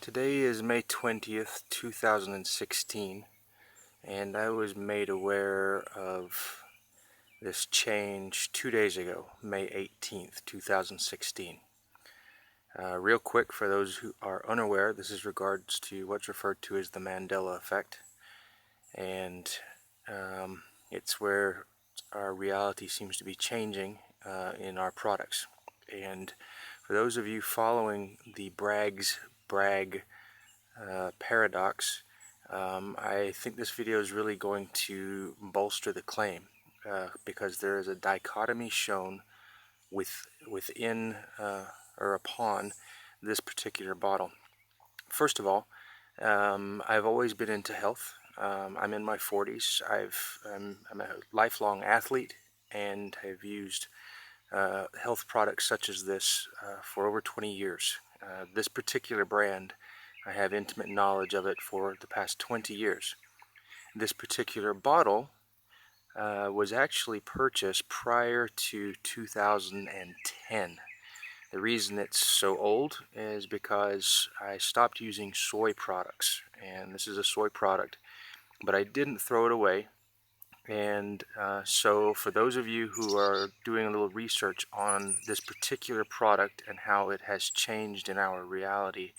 Today is May 20th, 2016, and I was made aware of this change 2 days ago, May 18th, 2016. Real quick, for those who are unaware, this is regards to what's referred to as the Mandela Effect, and it's where our reality seems to be changing in our products. And for those of you following the Bragg paradox, I think this video is really going to bolster the claim because there is a dichotomy shown within or upon this particular bottle. First of all, I've always been into health. I'm in my 40s. I'm a lifelong athlete and have used health products such as this for over 20 years. This particular brand, I have intimate knowledge of it for the past 20 years. This particular bottle was actually purchased prior to 2010. The reason it's so old is because I stopped using soy products, and this is a soy product, but I didn't throw it away. And so for those of you who are doing a little research on this particular product and how it has changed in our reality,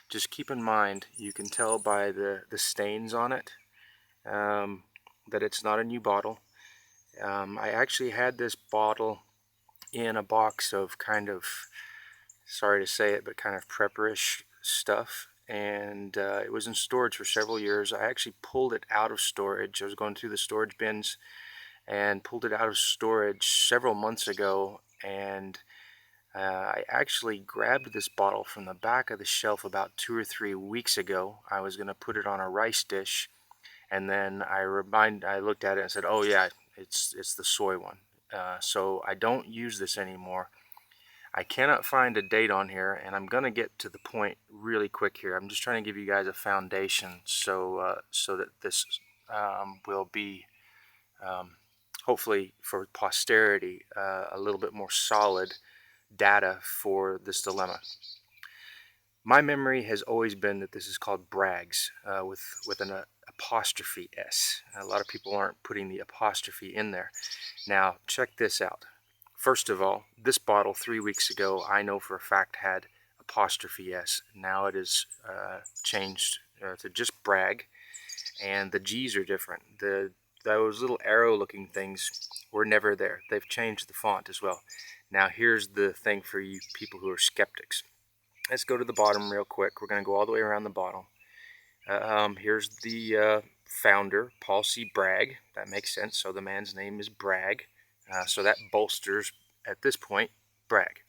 just keep in mind, you can tell by the stains on it that it's not a new bottle. I actually had this bottle in a box of kind of, sorry to say it, but kind of prepperish stuff, and it was in storage for several years. I actually pulled it out of storage. I was going through the storage bins and pulled it out of storage several months ago, and I actually grabbed this bottle from the back of the shelf about 2 or 3 weeks ago. I was going to put it on a rice dish, and then I looked at it and said, oh yeah, it's the soy one. So I don't use this anymore. I cannot find a date on here, and I'm going to get to the point really quick here. I'm just trying to give you guys a foundation so that this will be, hopefully for posterity, a little bit more solid data for this dilemma. My memory has always been that this is called Bragg's with an apostrophe S. A lot of people aren't putting the apostrophe in there. Now check this out. First of all, this bottle 3 weeks ago I know for a fact had apostrophe S. Now it is changed to just Bragg, and the G's are different. Those little arrow looking things were never there. They've changed the font as well. Now here's the thing for you people who are skeptics. Let's go to the bottom real quick. We're going to go all the way around the bottle. Here's the founder, Paul C. Bragg. That makes sense. So the man's name is Bragg. So that bolsters, at this point, Bragg.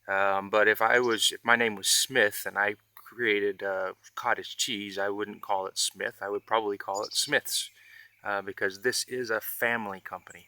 But if my name was Smith and I created cottage cheese, I wouldn't call it Smith. I would probably call it Smith's because this is a family company.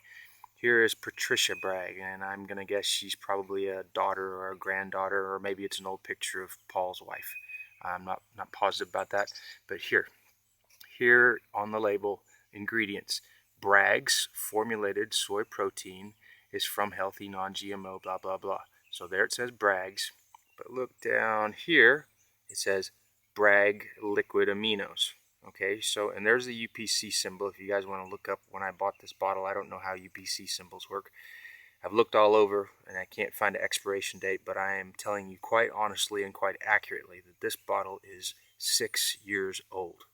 Here is Patricia Bragg, and I'm going to guess she's probably a daughter or a granddaughter, or maybe it's an old picture of Paul's wife. I'm not positive about that, but here on the label, ingredients. Bragg's formulated soy protein is from healthy non-GMO, blah, blah, blah. So there it says Bragg's, but look down here, it says Bragg liquid aminos. Okay, so, and there's the UPC symbol if you guys want to look up. When I bought this bottle, I don't know how UPC symbols work. I've looked all over and I can't find an expiration date, but I am telling you quite honestly and quite accurately that this bottle is 6 years old.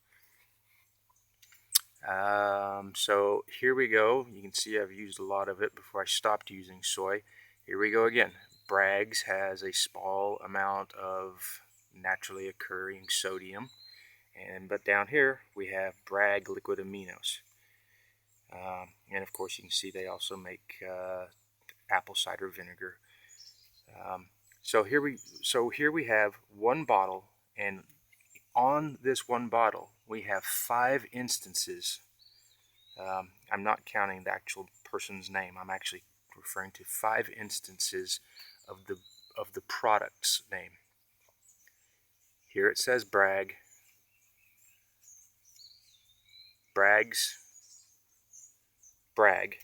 So here we go. You can see I've used a lot of it before I stopped using soy. Here we go again. Bragg's has a small amount of naturally occurring sodium. But down here we have Bragg liquid aminos, and of course you can see they also make apple cider vinegar. So here we have one bottle, and on this one bottle we have 5 instances. I'm not counting the actual person's name. I'm actually referring to 5 instances of the product's name. Here it says Bragg. Bragg's, Bragg,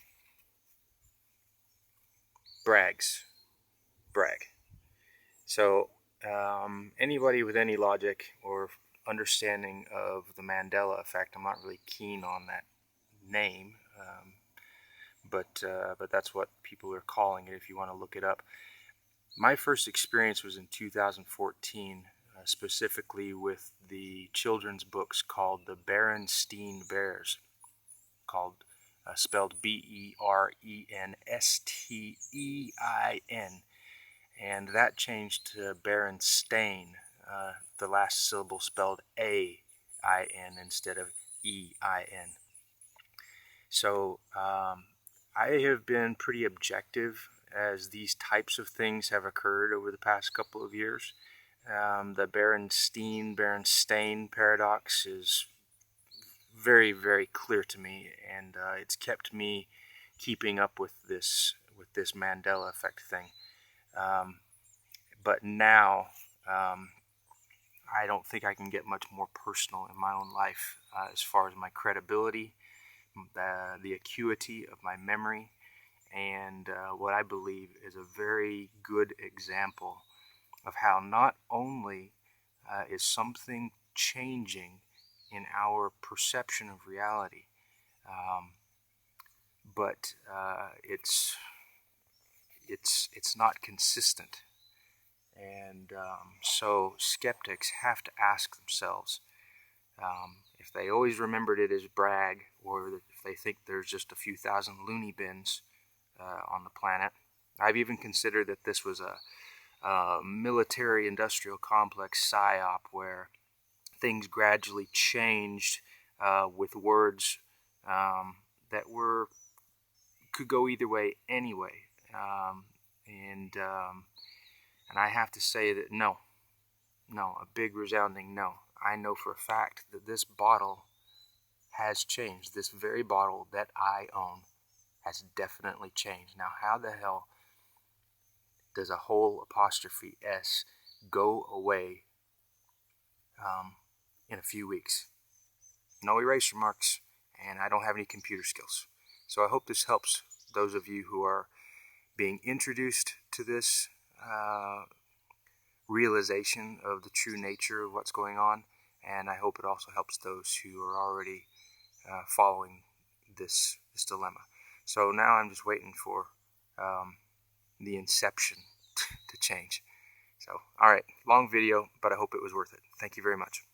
Bragg's, Bragg. So Anybody with any logic or understanding of the Mandela Effect, I'm not really keen on that name, but that's what people are calling it if you want to look it up. My first experience was in 2014, specifically with the children's books called The Berenstain Bears, spelled Berenstein, and that changed to Berenstain, the last syllable spelled A-I-N instead of E-I-N. So I have been pretty objective as these types of things have occurred over the past couple of years. The Berenstain paradox is very, very clear to me, and it's kept me keeping up with this Mandela Effect thing. But now, I don't think I can get much more personal in my own life as far as my credibility, the acuity of my memory, and what I believe is a very good example of how not only is something changing in our perception of reality, but it's not consistent. And so skeptics have to ask themselves, if they always remembered it as Bragg, or if they think there's just a few thousand loony bins on the planet. I've even considered that this was a military-industrial complex psyop where things gradually changed with words that could go either way anyway. And I have to say that no, a big resounding no. I know for a fact that this bottle has changed. This very bottle that I own has definitely changed. Now, how the hell does a whole apostrophe S go away in a few weeks? No eraser marks, and I don't have any computer skills. So I hope this helps those of you who are being introduced to this realization of the true nature of what's going on, and I hope it also helps those who are already following this dilemma. So now I'm just waiting for the inception to change. So, alright, long video, but I hope it was worth it. Thank you very much.